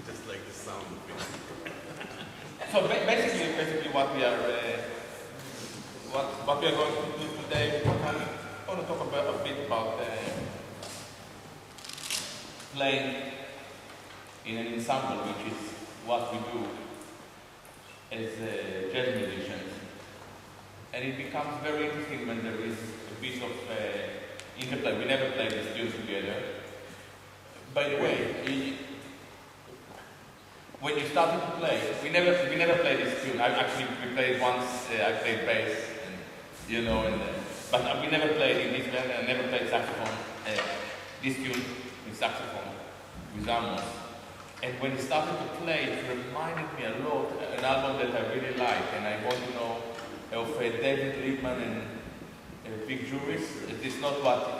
Just like the sound of it. So basically what we are going to do today, I want to talk a bit about playing in an ensemble, which is what we do as jazz musicians. And it becomes very interesting when there is a bit of interplay. We never play this tune together. By the way, when you started to play, we never played this tune. We played once. I played bass, and, but we never played in this band. I never played saxophone. This tune with saxophone with Atzmon. And when he started to play, it reminded me a lot an album that I really like, and I want to know of David Liebman and Big Juries. It's not what. I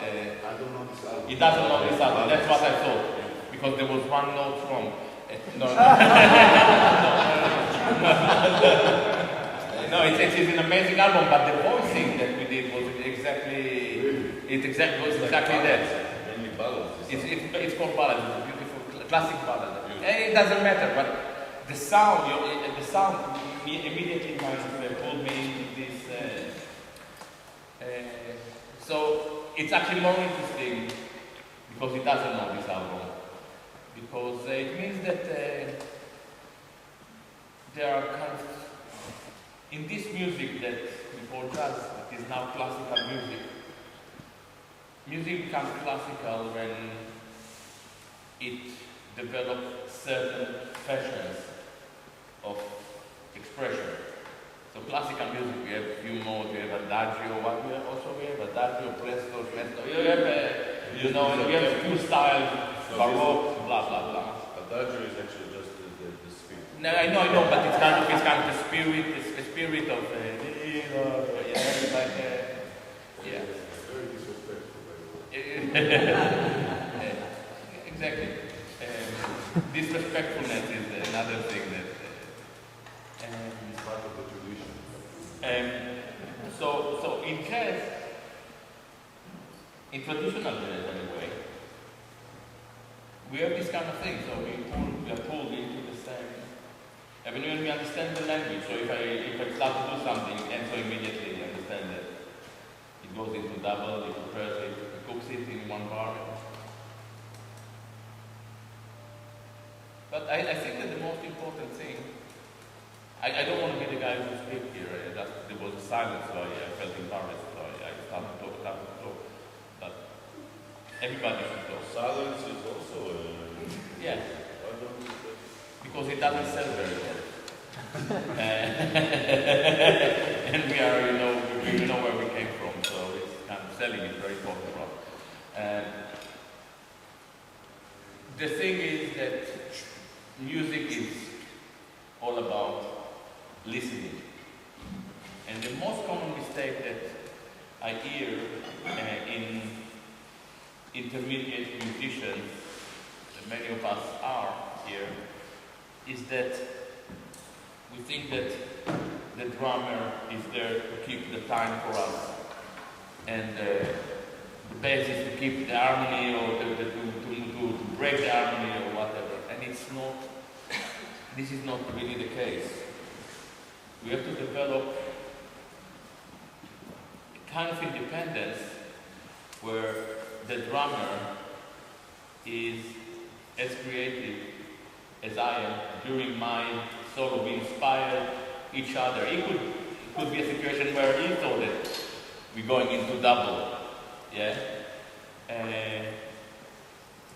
don't know this album. He doesn't know this album. That's what I thought, because there was one note wrong. No, it's an amazing album, but the voicing that we did was exactly that. Mainly ballads. It's called ballads. It's a beautiful classic ballad. It doesn't matter, but the sound immediately kind of pulled me into this. So it's actually more interesting because he doesn't know this album. Because it means that there are kind of, in this music that before jazz, it is now classical music. Music becomes classical when it develops certain fashions of expression. So classical music, we have a few modes, we have adagio, we have adagio, presto. You have we have a few styles, baroque, blah blah blah. Adagio is actually just the spirit. No, I know, but it's kind of the spirit, the spirit of Very disrespectful, by the way. Exactly. Disrespectfulness is another thing that. It's part of the tradition. So in jazz, in traditional jazz anyway, we have this kind of thing. So we are pulled into the same. I mean, when we understand the language, so if I start to do something, Enzo immediately understand that it goes into double, it prepares it, it cooks it in one bar. But I think that the most important thing, I don't want to be the guy who speaks here. There was a silence, so I felt embarrassed, so I started to talk. But everybody should talk. Silence is also Yeah. Why don't you say? Because it doesn't sell very well. And we know where we came from, so it's kind of selling is very important for us. The thing is that music is all about listening. And the most common mistake that I hear in intermediate musicians, that many of us are here, is that we think that the drummer is there to keep the time for us, and the bass is to keep the harmony or to break the harmony or whatever. And it's not. This is not really the case. We have to develop a kind of independence where the drummer is as creative as I am during my solo. We inspire each other. It could be a situation where he thought that we're going into double,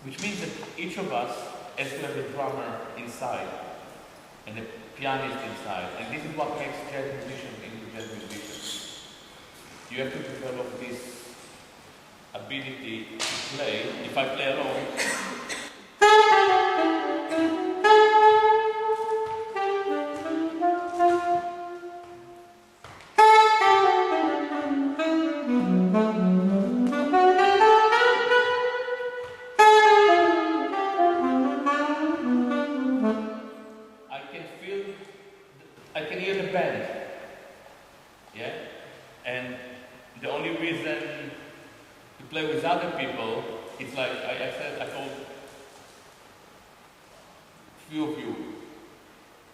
which means that each of us has to have a drummer inside and a pianist inside, and this is what makes jazz musicians into jazz musicians. You have to develop this ability to play. If I play alone, I can hear the band, and the only reason to play with other people, it's like I told few of you,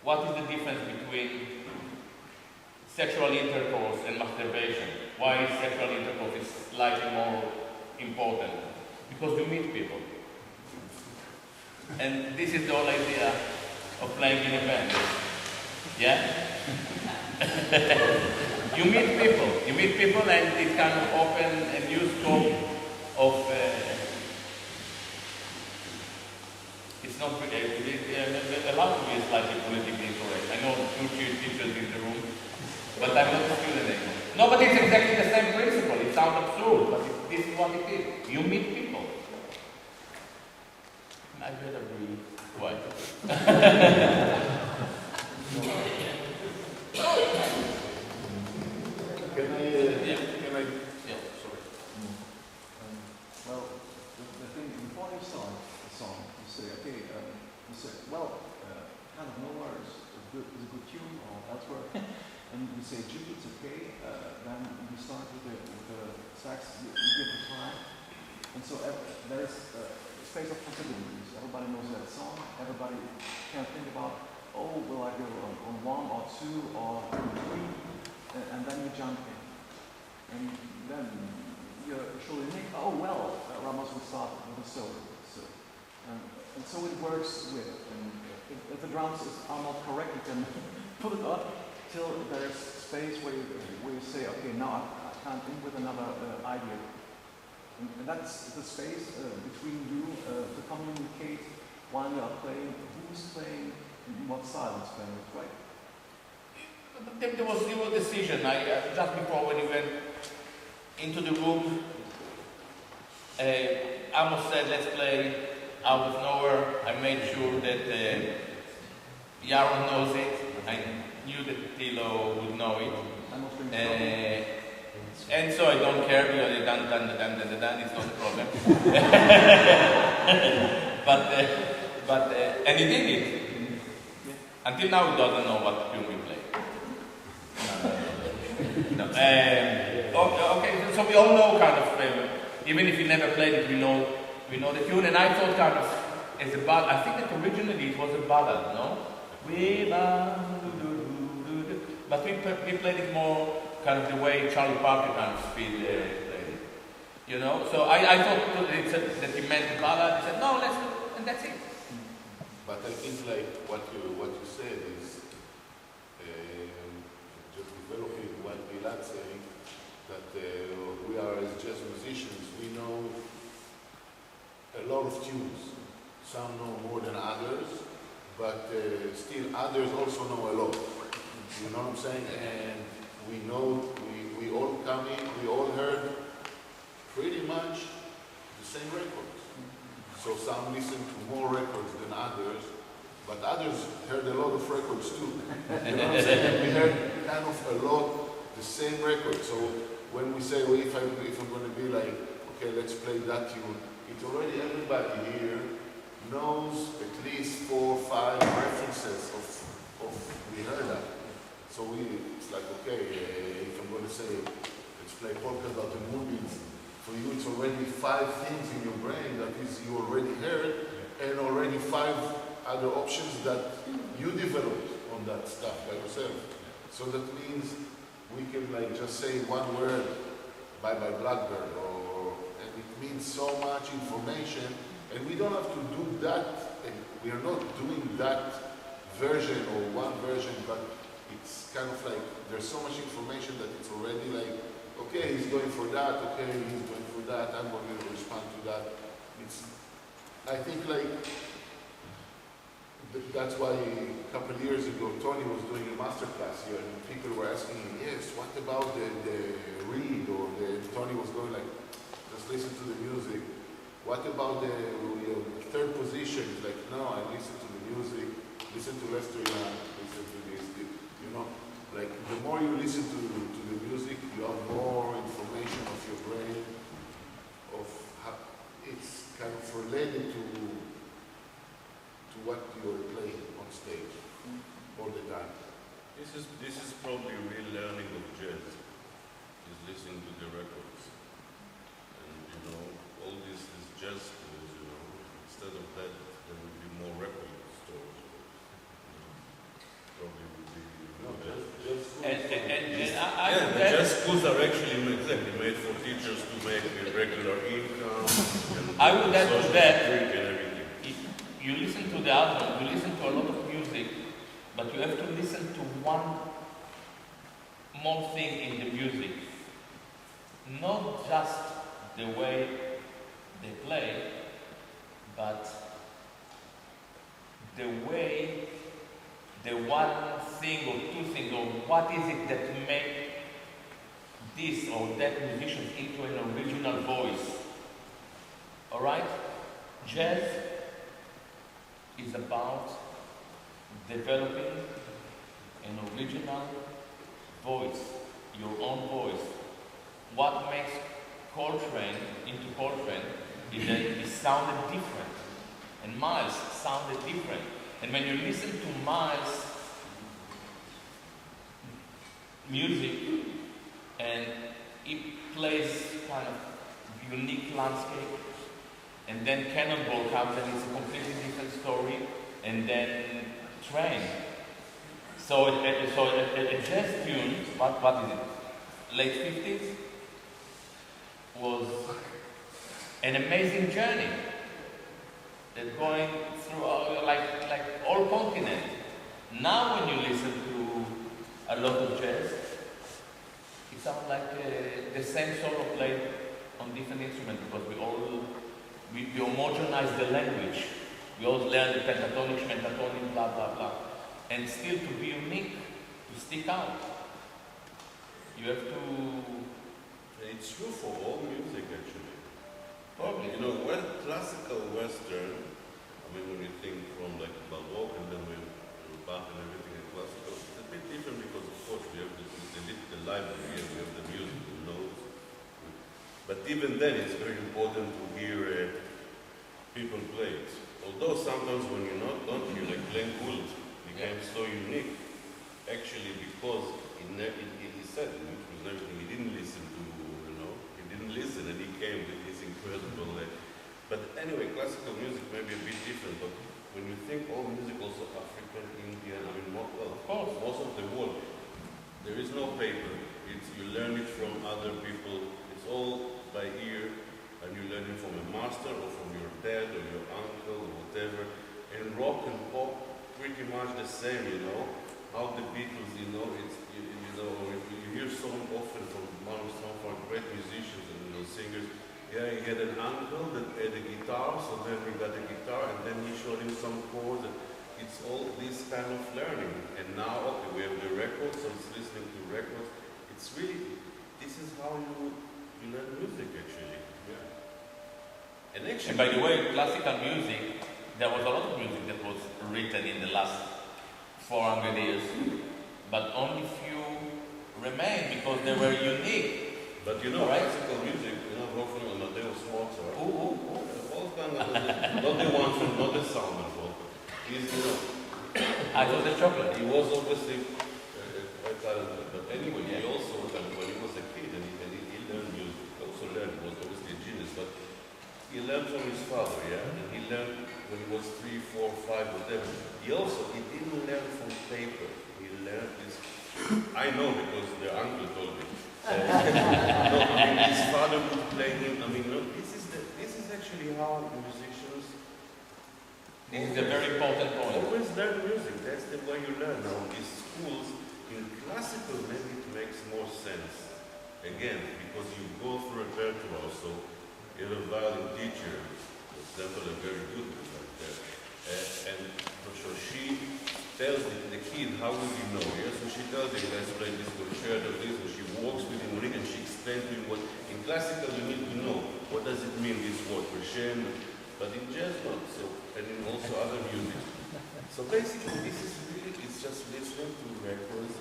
what is the difference between sexual intercourse and masturbation? Why is sexual intercourse is slightly more important? Because you meet people. And this is the whole idea of playing in a band. Yeah? You meet people and it kind of open a new scope of, it's not, allowed to be slightly politically correct. I know two teachers in the room, but I'm not a student anymore. No, but it's exactly the same principle. It sounds absurd, but this is what it is. You meet people. I better be quiet. Can I? Yeah. Sorry. Well, the thing, before you start the song, you say, okay, you say, well, kind of nowhere is a good tune or elsewhere, and you say G, it's okay, then you start with the sax, you give the time, and so there's a space of possibilities. Everybody knows that song, everybody can think about, oh, will I go on one or two or three, and then you jump in. And then you surely think, oh well, Ramos will start with a solo. And so it works with. And if the drums are not correct, you can put it up till there's space where you say, okay, now I can't think with another idea. And that's the space between you to communicate while you are playing, who's playing, and what style is playing, right? There was zero decision. Just before when you went into the room, Amos said, let's play out of nowhere. I made sure that Yaron knows it. I knew that Thilo would know it. And so I don't care because it's done, it's not a problem. but and he did it. Until now he doesn't know what tune we play. No. Okay, so we all know kind of, even if we never played it, we know the tune. And I thought kind of as a ballad. I think that originally it was a ballad, no? But we played it more kind of the way Charlie Parker kind of played it. You know? So I thought that he meant the ballad. He said, no, let's do it, and that's it. But I think like what you said is just developing what Gilad saying, that we are as jazz musicians, we know a lot of tunes. Some know more than others, but still others also know a lot. You know what I'm saying? And we know, we all come in, we all heard pretty much the same records. So some listen to more records than others, but others heard a lot of records too. You know what I'm saying? We heard kind of a lot the same record. So when we say, well, if I'm going to be like, okay, let's play that tune, it's already everybody here knows at least 4 or 5 references of we heard that. So it's like, okay, if I'm going to say, let's play polka dot and moonbeams, for you it's already 5 things in your brain that is you already heard, and already 5 other options that you developed on that stuff by yourself. So that means we can like just say one word, bye bye Blackbird, and it means so much information, and we don't have to do that, and we are not doing that version or one version, but it's kind of like there's so much information that it's already like, okay, he's going for that, okay, he's going for that, I'm going to respond to that. I think like, that's why a couple of years ago, Tony was doing a masterclass here, and people were asking him, yes, what about the read, or Tony was going like, just listen to the music. What about the third position? He's like, no, I listen to the music, listen to Lester Young, listen to this, you know, like the more you listen to the music, you have more information of your brain, of how it's kind of related to what you're playing on stage all the time. This is probably real learning of jazz, is listening to the records. And you know, all this is jazz schools, you know. Instead of that, there would be more record stores, schools are actually exactly made for teachers to make a regular income and I would add to social that, security and everything. if you listen to the album, you listen to a lot of music, but you have to listen to one more thing in the music. Not just the way they play, but the way, the one thing or two things, or what is it that make this or that musician into an original voice. Alright? Jazz is about developing an original voice, your own voice. What makes Coltrane into Coltrane is that he sounded different, and Miles sounded different. And when you listen to Miles' music, and he plays kind of unique landscape, and then Cannonball comes and it's a completely different story, and then Train. So a jazz tune, what is it? Late 50s? Was an amazing journey. They're going through like all continents. Now when you listen to a lot of jazz, it sounds like the same solo played on different instruments because we homogenize the language. We all learn the pentatonic, pentatonic, blah blah blah. And still to be unique, to stick out, you have to. It's true for all music actually. Probably. You know, classical Western, I mean when you think from like Baroque and then with Bach and everything in classical, it's a bit different because of course we have the library and we have the music, the notes. But even then it's very important to hear people play it. Although sometimes when you don't hear, like Glenn Gould became so unique, actually because he said in everything, he didn't listen to, he didn't listen and he came with this incredible, but anyway, classical music may be a bit different, but when you think all music, also African, Indian, I mean, most of the world, there is no paper. You learn it from other people. It's all by ear, and you learn it from a master or from your dad or your uncle or whatever. And rock and pop, pretty much the same, How the Beatles, it's, you hear so often from one of some of our great musicians and singers, yeah, he had an uncle that had a guitar, so then he got a guitar, and then he showed him some chords. And it's all this kind of learning. And now, okay, we have the records, so it's listening to records. It's really, this is how you learn music, actually. Yeah. And actually, And by the way, classical music, there was a lot of music that was written in the last 400 years, but only few remain because they were unique. But right? classical music, Wolfgang Amadeus Mozart, Wolfgang, not the one from, not the Salman Wolfgang. He's, I thought the chocolate. he was obviously quite talented, but anyway, he also, when he was a kid, and he learned music, he was obviously a genius, but he learned from his father, and he learned when he was 3, 4, 5, whatever. He didn't learn from paper, he learned this, I know because the uncle told me. His father would play him, this is actually how musicians. This is a very important point. Always learn music, that's the way you learn. Now, in schools, in classical, maybe it makes more sense. Again, because you go through a repertoire, so you have a violin teacher, for example, a very good one like that. And so she tells the kid, how would he know? So she tells him, let's play this concerto, this, and she walks with him and she explains to him what, in classical you need to know, what does it mean, this word, crescendo, but in jazz not, so, and in also other music. So basically this is really, it's just listening to records,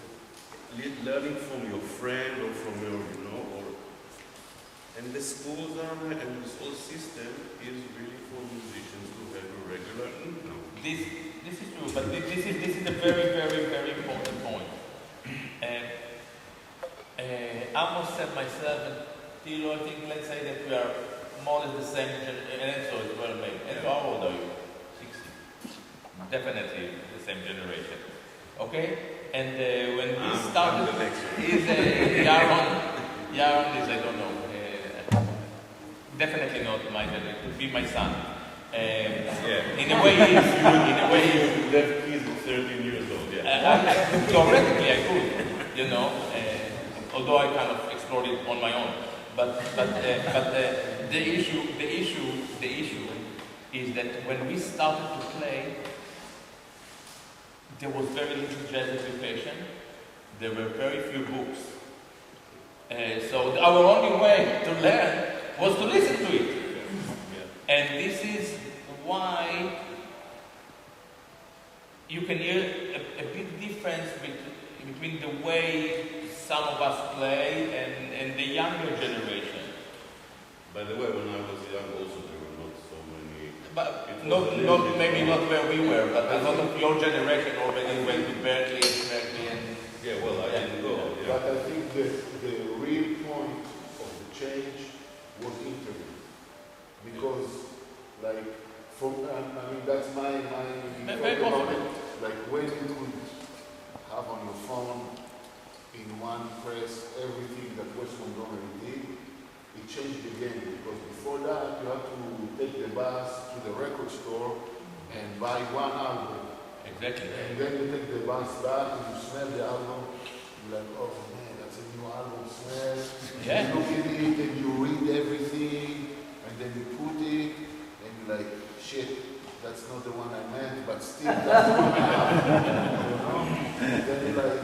learning from your friend or from your, and the schools and this whole system is really for musicians to have a regular income. This is true, but this is a very, very, very important point. Amos said myself and Thilo, I think, let's say that we are more or less the same generation. Enzo is well made. Enzo, how old are you? 60. Definitely the same generation. Okay? And when he started, Yaron Yaron is, I don't know, definitely not my generation. It could be my son. Yeah. In a way, he is. In a way, he is. You have kids at 13 years old, yeah. Theoretically, I could, you know, although I kind of explored it on my own. But the issue is that when we started to play, there was very little jazz education. There were very few books. So our only way to learn was to listen to it. Yeah. And this is why you can hear a big difference between the way some of us play and the younger generation. By the way, when I was young also there were not so many... But not maybe not where we were, but a lot of your generation already went to Berkeley and... Yeah, well, I didn't go. Yeah. But I think the real point of the change was internet. Because, like, I mean, that's my Very thought about possible. it. Like, when you could have on your phone, in one press, everything that West Montgomery did, it changed the game. Because before that, you had to take the bus to the record store and buy one album. Exactly. And then you take the bus back and you smell the album. You're like, oh man, that's a new album smell. Yeah. You look at it and you read everything and then you put it and you're like, shit, that's not the one I meant, but still that's the one I have. You know? And then you're like,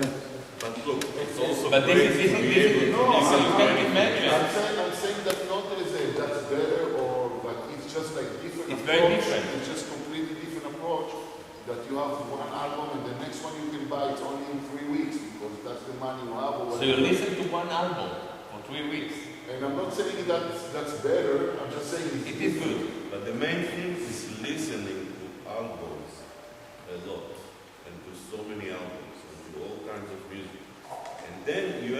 But look, it's also But great this to be is able to no, listen you to can anything. imagine. I'm saying that not as a that's better or, but it's just like different It's approach. very different. It's just completely different approach. That you have one album and the next one you can buy it only in 3 weeks because that's the money you have. Or So you whatever. listen to one album for 3 weeks. And I'm not saying that's better. I'm just saying It is good. But the main thing is listening to albums a lot and to so many albums and to all kinds of music. And then you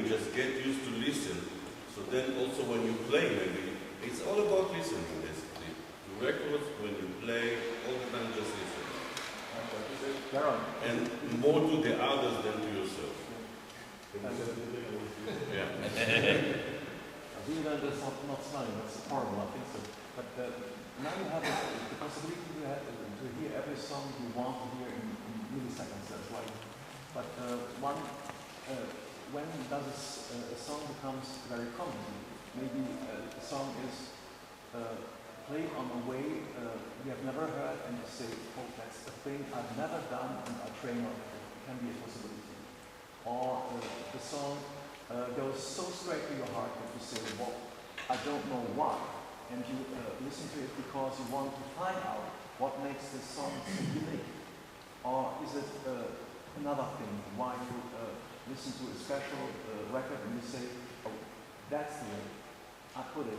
just get used to listen. So then also when you play maybe, it's all about listening basically. To records, when you play, all the time just listen. Yaron, And more to the others than to yourself. Yeah. Gilad is not smiling, that's horrible, I think so. But now you have the possibility to hear every song you want to hear in milliseconds, that's right. But when does a song becomes very common? Maybe a song is played on a way you have never heard and you say, oh, that's a thing I've never done and I train on it. It can be a possibility. Or the song goes so straight to your heart that you say, well, I don't know why. And you listen to it because you want to find out what makes this song so unique. Or is it another thing, why you listen to a special record and you say, oh, that's the way I put it.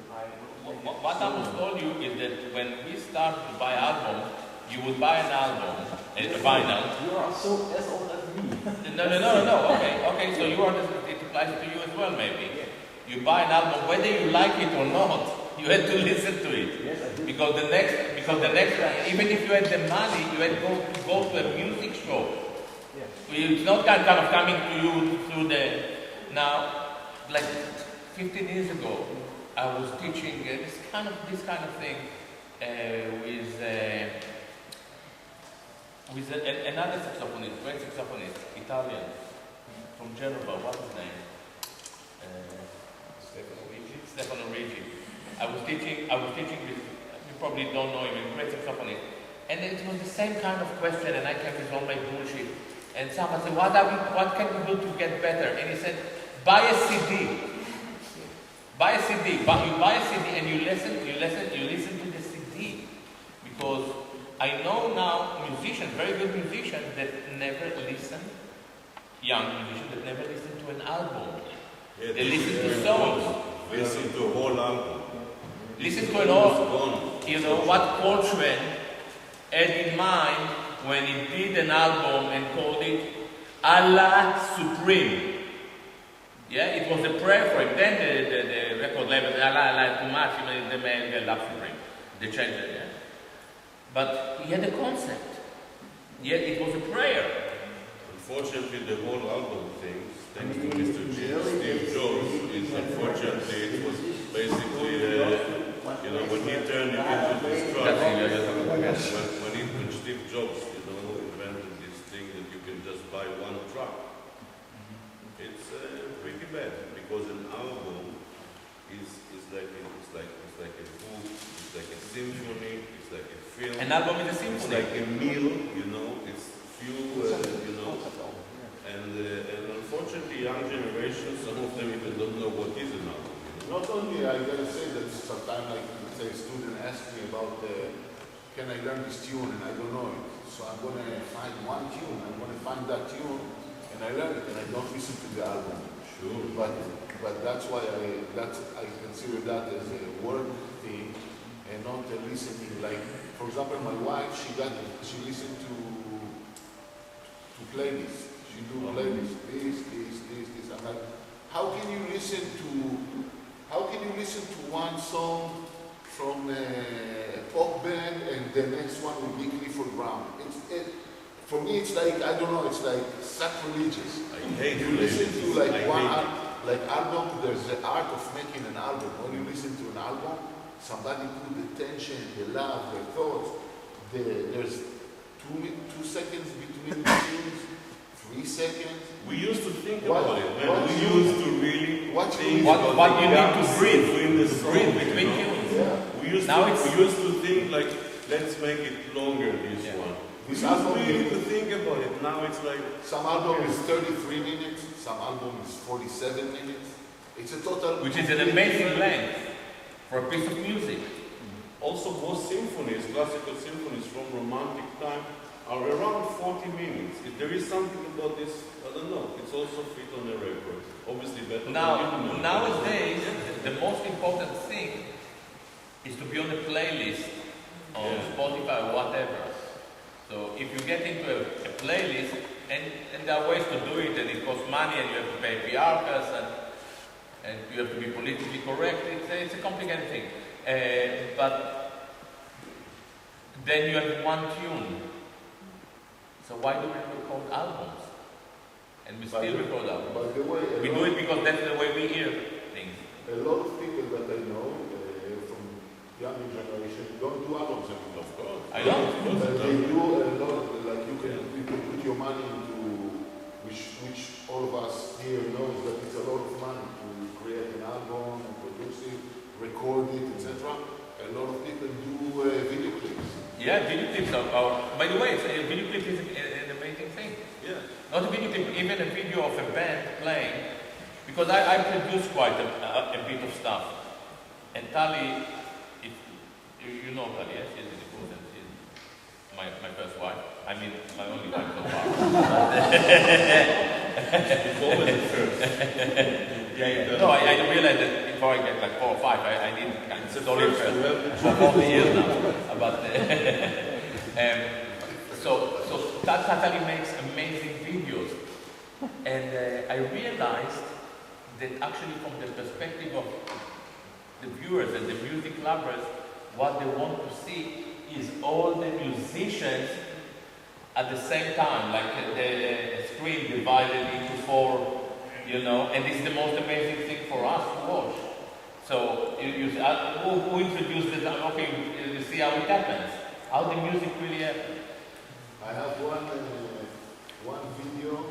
What I was told you is that when we start to buy albums, you would buy an album, a vinyl. You are so as old as me. No. Okay. So you are. It applies to you as well, maybe. Yeah. You buy an album, whether you like it or not, you had to listen to it. Yes, I did. Because the next, even if you had the money, you had to go to a music show. Yeah. It's not kind of coming to you through the. Now, like 15 years ago, I was teaching this kind of thing with another saxophonist, great saxophonist, Italian, from Genova. What's his name? Stefano Ricci. I was teaching with. You probably don't know him. A great saxophonist. And it was the same kind of question, and I came with all my bullshit. And someone said, what can we do to get better? And he said, buy a CD. Buy a CD. You buy a CD and you listen to the CD. Because I know now musicians, very good musicians, that never listen, young musicians that never listen to an album. Yeah, They listen to songs. Listen to a whole album. Listen to an album. You know what Coltrane had in mind when he did an album and called it Allah Supreme. Yeah, it was a prayer for him. Then the record label said, Allah, too much, the man love Supreme. They changed it, yeah. But he had a concept. Yeah, it was a prayer. unfortunately, the whole album thing, thanks to Mr. Steve Jobs, is unfortunately it was basically, when he turned it into this truck, when Steve Jobs, invented this thing that you can just buy one truck. It's pretty bad because an album is like a book, it's like a symphony, it's like a film. An album is a It's symphony. like a meal, it's few, and unfortunately, young generation, some of them even don't know what is an album. Not only, I gotta say that sometimes, like, let's say a student asks me about, can I learn this tune, and I don't know it. So I'm gonna find one tune, I'm gonna find that tune, and I learn it, and I don't listen to the album. Sure. But that's why I consider that as a work thing, and not a listening. Like, for example, my wife, she listened to playlists. She do playlists, this. I'm like, how can you listen to one song from a pop band and the next one will be Clifford Brown? For me, it's like, I don't know, it's like sacrilegious. I hate You listen to like I hate album, there's the art of making an album. When you listen to an album, somebody put the tension, the love, the thoughts. There's 2 seconds between the tunes, 3 seconds. We used to think What- about it, man. what We you- used to really what you- think What about you the need to gaps breathe. between the songs, Breathe between you know? tunes. Yeah. Now We used to think like, let's make it longer, this Yeah. one. We This used album really is- to think about it. Now it's like, Some album is 33 minutes, some album is 47 minutes. It's a total... Which is an amazing length for a piece of music. also most symphonies, classical symphonies from Romantic time, are around 40 minutes. If there is something about this, I don't know. It's also fit on a record. Obviously better than Nowadays, the most important thing is to be on a playlist on Yeah. Spotify or whatever. So if you get into a playlist, and there are ways to do it, and it costs money, and you have to pay PR costs, and you have to be politically correct, it's a complicated thing. But then you have one tune. So why do we record albums? And we still record albums. By the way, We do it because that's the way we hear things. a lot of people that I know from younger generation don't do albums anymore. Of course. I know. They do a lot, like you can put your money into, which all of us here knows that it's a lot of money to create an album and produce it, record it, etc. A lot of people do video clips. Yeah, video clips are by the way, a video clip is an amazing thing. Yeah. Not a video clip, even a video of a band playing. Because I produce quite a bit of stuff. And Tali, you know Tali, yes? She's important. She's my first wife. I mean, my only wife so far. It's always the first. Yeah. No, I realized that before I get like 4 or 5, I need It's a solid first. first. For 40 years now. But, so Tali makes amazing videos. And I realized that actually from the perspective of the viewers and the music lovers, what they want to see is all the musicians at the same time, like the screen divided into 4, and this is the most amazing thing for us to watch. So you see, who introduced it? Okay, you see how it happens, how the music really happens. I have one video.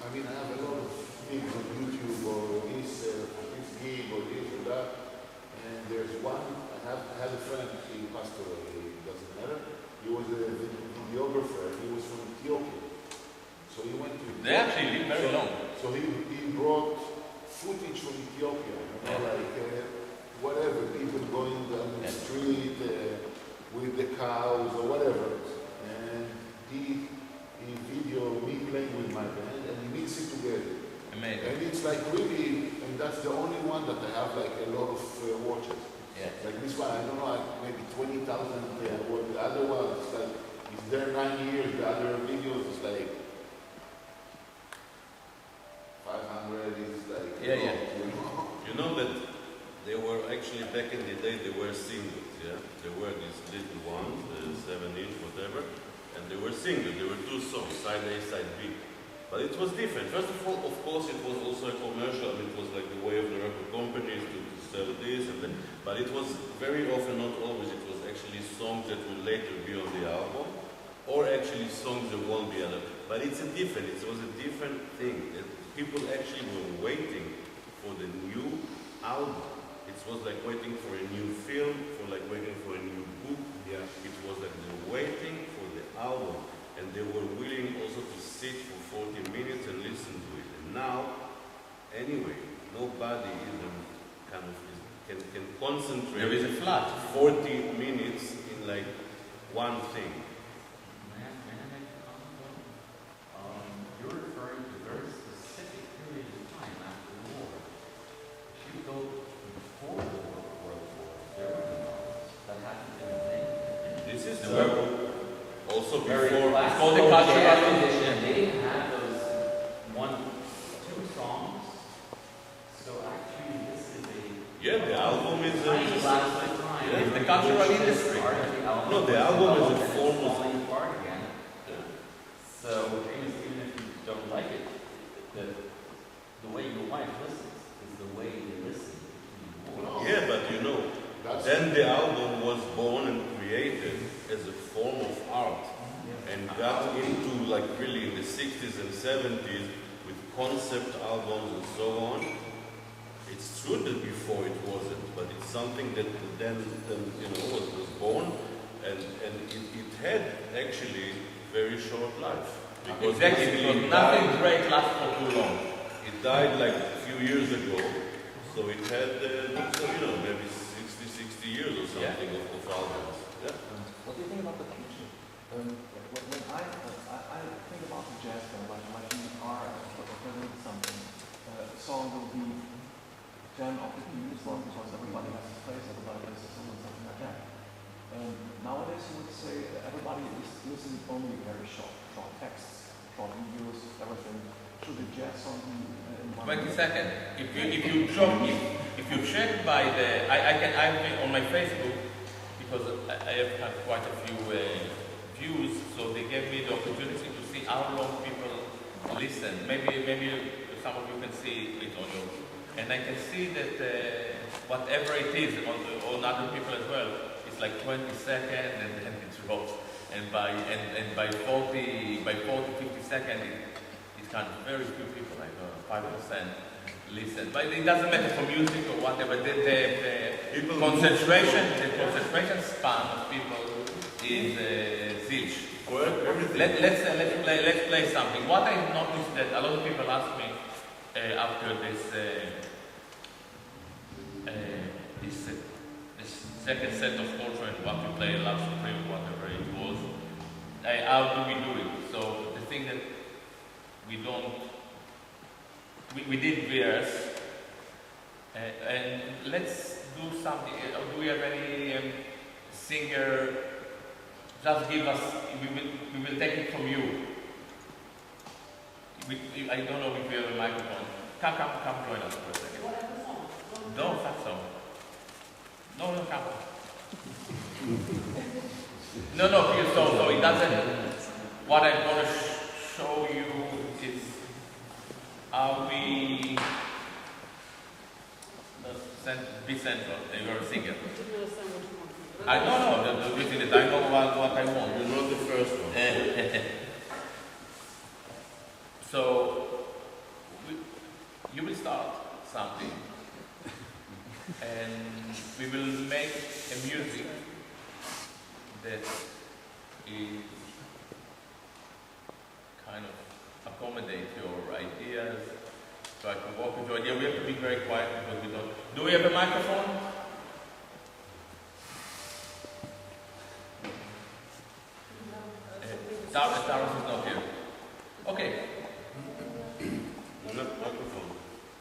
I mean, I have a lot of things on YouTube or this gig or this or that. And there's one. I had a friend. He passed away. It doesn't matter. He was a videographer. He was from Ethiopia. So he went to. They actually live very long. So he brought footage from Ethiopia. Whatever, people going down the street with the cows or whatever. And he video me playing with my band and he mix it together. Amazing. And it's like really, and that's the only one that I have like a lot of watches. Yeah. Like this one, I don't know, like maybe 20,000. The other one, it's like, it's there 9 years. The other videos is like 500. Is like, Yeah. You know that they were actually, back in the day, they were singles, yeah? There were these little ones, the 7-inch, whatever, and they were singles. There were 2 songs, side A, side B. But it was different. First of all, of course, it was also a commercial. It was like the way of the record companies to sell this and that. But it was very often, not always, it was actually songs that will later be on the album, or actually songs that won't be on it. But it was a different thing. People actually were waiting for the new album. It was like waiting for a new film, for like waiting for a new book. Yeah. It was like they were waiting for the album, and they were willing also to sit for 40 minutes and listen to it. And now, anyway, nobody even kind of can concentrate. There is a flood. 40 minutes in like one thing. May I make a comment though? You're referring to a very specific period of time after the war. If you go before the World War, there were no novels. That hadn't been a thing. This is So, the also very before. classical called the cultural jazz tradition. tradition. They didn't have those two songs. So actually, this is a Yeah, the album is tiny lapse of time. Yeah. It's the cultural Which is industry. part of the album. No, the album is a And it's form of- falling apart again. So even if you don't like it, the way your wife listens is the way they listen between war. Yeah, but you know, then the album was born and created as a form of art and got into like really in the 60s and 70s with concept albums and so on. It's true that before it wasn't, but it's something that then you know was born and it had actually very short life. Exactly, basically because it nothing died- great lasts for too long. It died like a few years ago, so it had you know maybe 60 years or something of albums. Yeah. What do you think about the future? When I think about the jazz band, like in the car, or presenting something, a song will be 10 or 15 minutes long because everybody has his place, everybody has his song and something like that. Nowadays, you would say that everybody is listening only very short texts, short videos, everything. Should a jazz song be in 1 20 minute? seconds. If you check by the, I've been on my Facebook because I have had quite a few views, so they gave me the opportunity to see how long people listen. Maybe some of you can see it on your, and I can see that whatever it is on other people as well, it's like 20 seconds and then it drops, and by 40, 50 seconds it's kind of very few people, like 5% listen. But it doesn't matter for music or whatever. The concentration span of people is zilch. For everything. Let's play something. What I noticed that a lot of people ask me after this second set of Ultra and what we play, Love Supreme, whatever it was, how do we do it? So the thing that we did verse, and let's do something. Do we have any singer? Just give us. We will take it from you. I don't know if we have a microphone. Come join us for a second. No, saxo. No, come. No, so it doesn't. What I'm going to show you is how we be central. You're a singer. I don't know. The reason that I know what I want. You're not the first one. So you will start something, and we will make a music that is kind of accommodate your ideas. So I can walk with your idea. We have to be very quiet because we don't. Do we have a microphone? Taurus is not here. Okay. Microphone.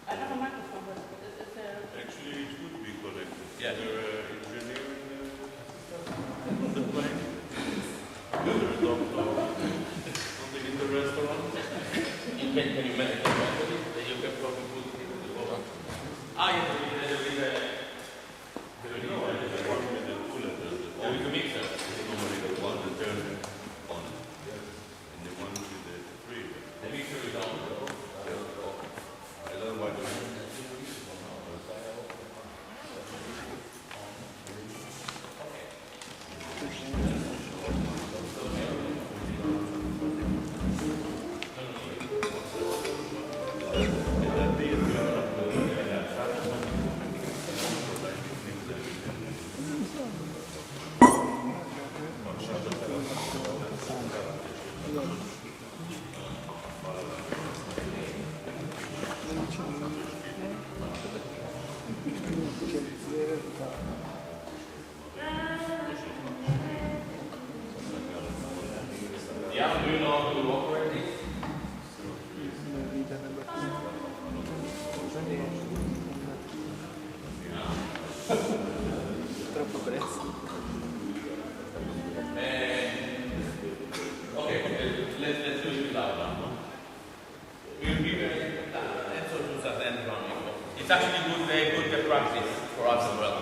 I have a microphone, but it's Actually, it would be connected. Yes. Is there an engineer in the plane? Is there a doctor? Something in the restaurant? Can you manage that? You can probably put it in the bottom. There is one with the cooler. There is a mixer. Normally the one that turns on. And the one with the three. The mixer is on. Yaron, do you know how to operate this? Troppo presto. Okay, let's do it without that. We'll be very Enzo just as end running. It's actually good practice for us as well.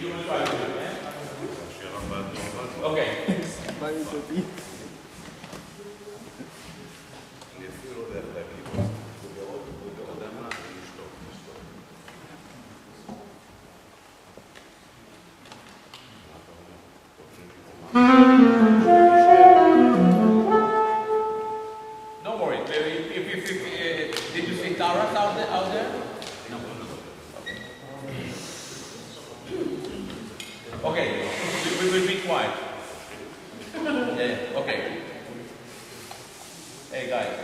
You will try to do it, eh? Okay. Vai così. Don't worry. Did you see Taras out there? No. Okay. We will be quiet. Yeah. Okay. Hey guys.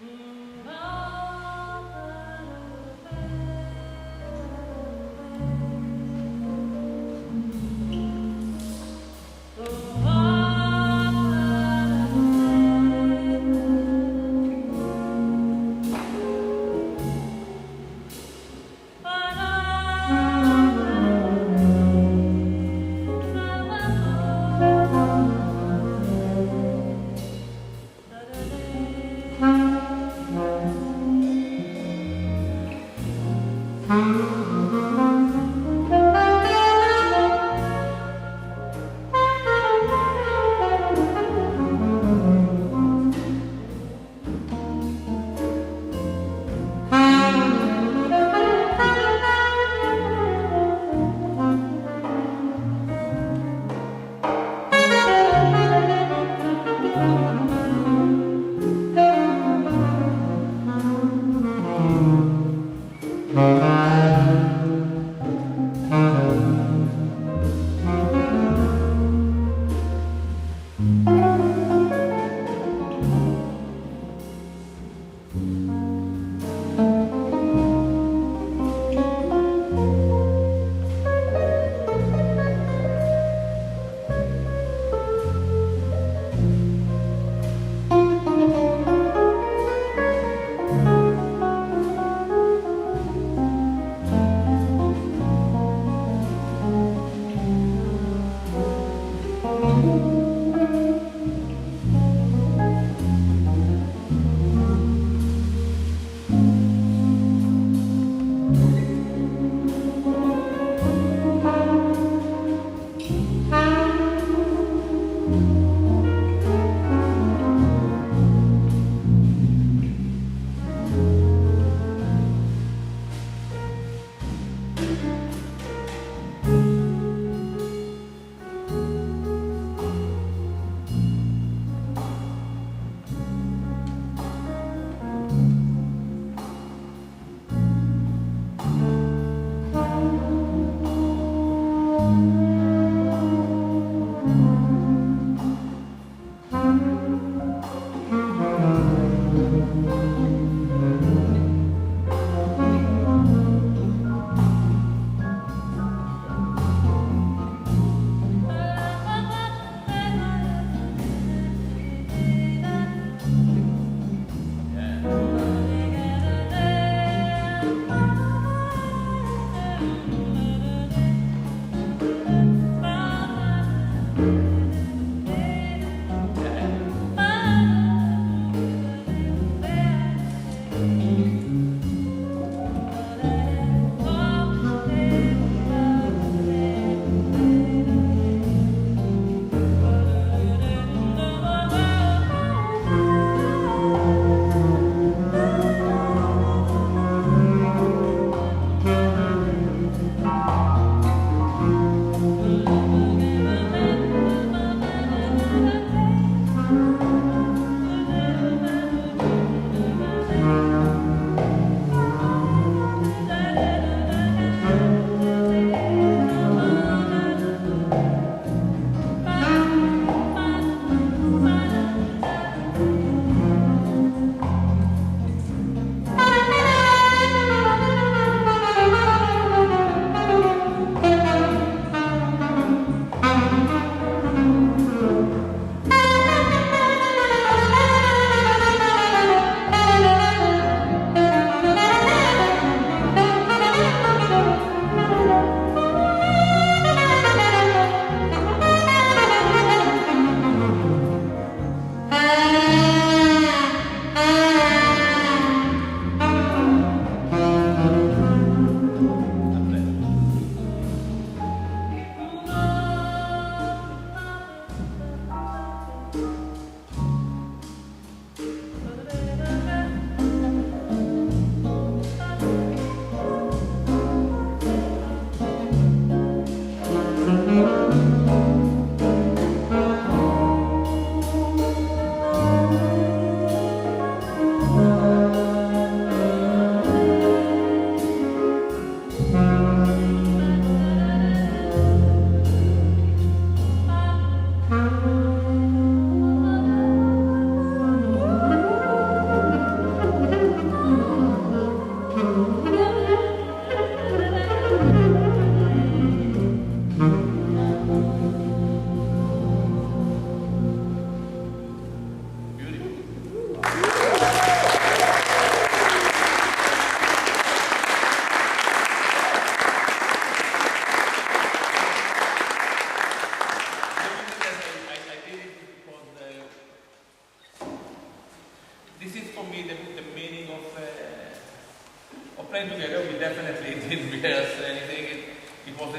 Mm.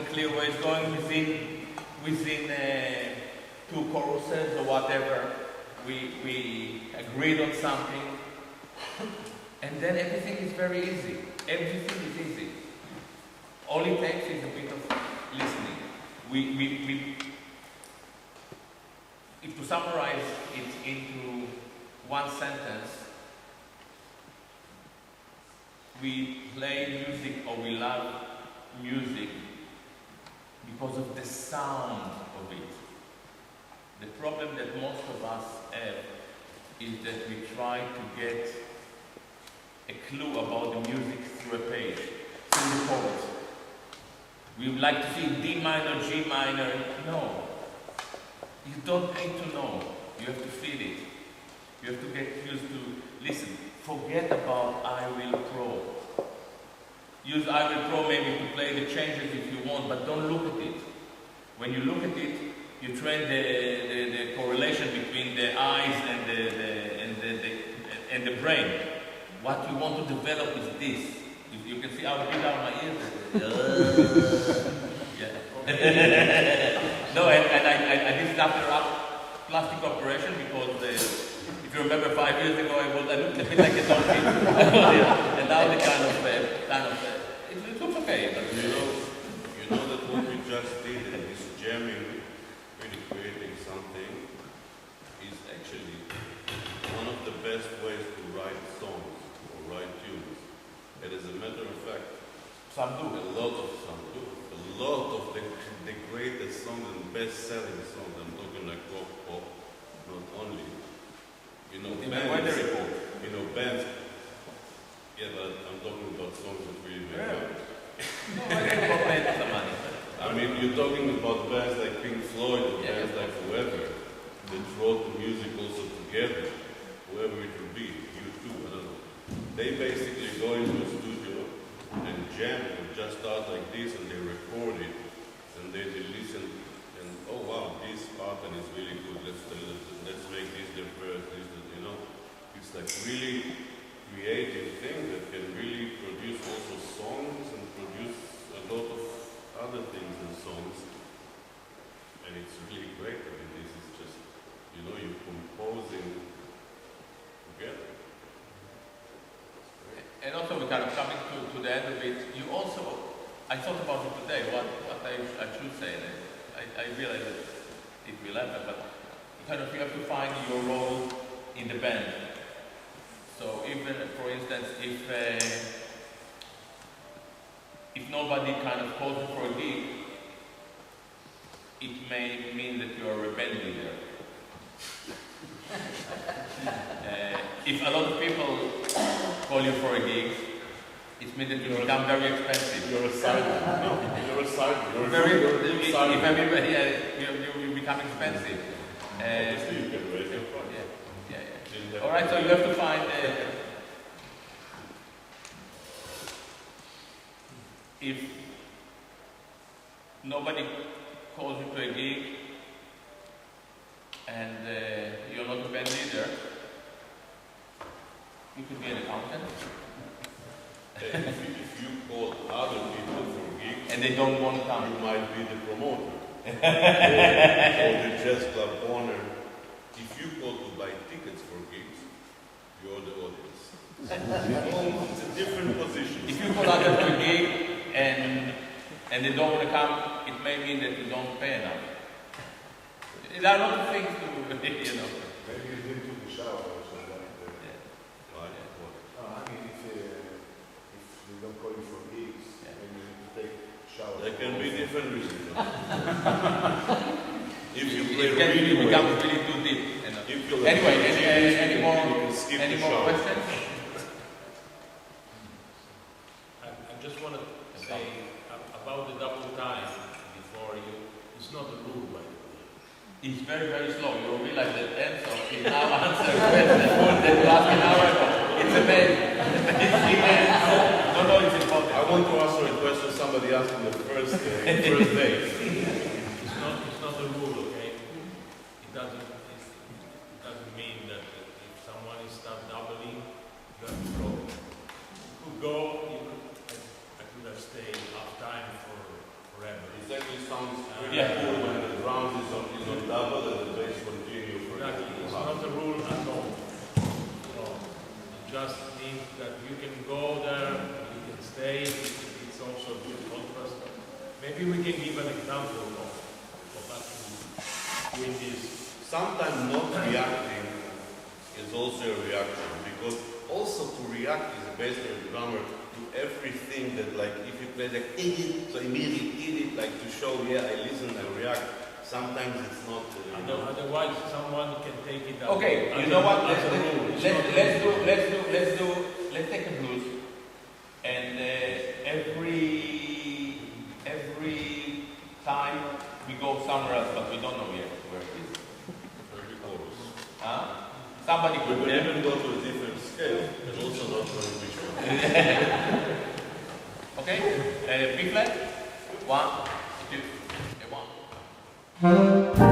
wasn't clear where it's going within two choruses or whatever. We agreed on something, and then everything is very easy. Everything is easy. All it takes is a bit of listening. If to summarize it into one sentence, we play music or we love music because of the sound of it. The problem that most of us have is that we try to get a clue about the music through a page, through the chords. We would like to see D minor, G minor. No. You don't need to know. You have to feel it. You have to get used to listen. Forget about I will pro. Use I will pro maybe to play the changes if you want, but don't look at it. When you look at it, you train the correlation between the eyes and the brain. What you want to develop is this. You can see how big are my ears. No, and I did it after a plastic operation because if you remember 5 years ago I looked a bit like a donkey. And now the kind of it looks okay. But you know that what we just did in this jamming, really creating something, is actually one of the best ways to write songs or write tunes. And as a matter of fact, some do. A lot of the greatest songs and best-selling songs, I'm talking like rock, pop, not only. Bands. Yeah, but I'm talking about songs that really make money. No, I think pop made some money. I mean, you're talking about bands like Pink Floyd or bands like whoever that wrote the music also together, whoever it will be, U2, I don't know. They basically go into a studio and jam and just start like this and they record it and they listen and oh wow, this pattern is really good, let's make this the first, it's like really creative thing that can really produce also songs and produce a lot of other things in songs, and it's really great. I mean, this is just, you're composing together. And also we're kind of coming to the end of it. I thought about it today, what I should say. I realize that it will happen, but you have to find your role in the band. So even, for instance, if nobody kind of calls you for a gig, it may mean that you are a band leader. If a lot of people call you for a gig, it means that you become very expensive. You're a sideman. No, you're a sideman. You become expensive. Obviously, you can raise your price. Yeah. All right, so you have to find. If nobody calls you to a gig and you're not a band leader, you could be an accountant. If you call other people for gigs and they don't want to come, you might be the promoter or the jazz club owner. If you call to buy tickets for gigs, you're the audience. It's a different position. If you call others to a gig and they don't want to come, it may mean that you don't pay enough. There are a lot of things to, Maybe you didn't took the shower or something. Why? I mean, if they don't call you for gigs, maybe you need to take a shower. There can be different reasons. If you it play can really well, become really too deep. if you Anyway, any you more can skip the shower. questions? I just want to say about the double time before you. It's not a rule, by the way. It's very, very slow. You'll realize that Enzo is now answering questions that you asked an hour ago. It's amazing. No, it's important. I want to answer a question somebody asked in the first day. It's not a rule, okay? It doesn't mean that if someone is start doubling, you have to go. You could go. I could have stayed half time forever. Yeah. full when the drums is on double and the bass continue for Exactly. It's not a rule at all. No. It just means that you can go there, you can stay, it's also a good contrast. Maybe we can give an example of actually doing this. Sometimes not reacting is also a reaction, because also to react is basically a drummer to everything that, like, if you play like so immediately like to show, yeah, I listen, I react. Sometimes it's not. Otherwise, someone can take it as Okay, as you know what? as a rule. It's not a rule. Let's take a blues, and every time we go somewhere else, but we don't know yet where it is. Every chorus. Huh? Somebody We could will even go to a different scale, and also not knowing which one. Okay, B flat, 1, 2, 1.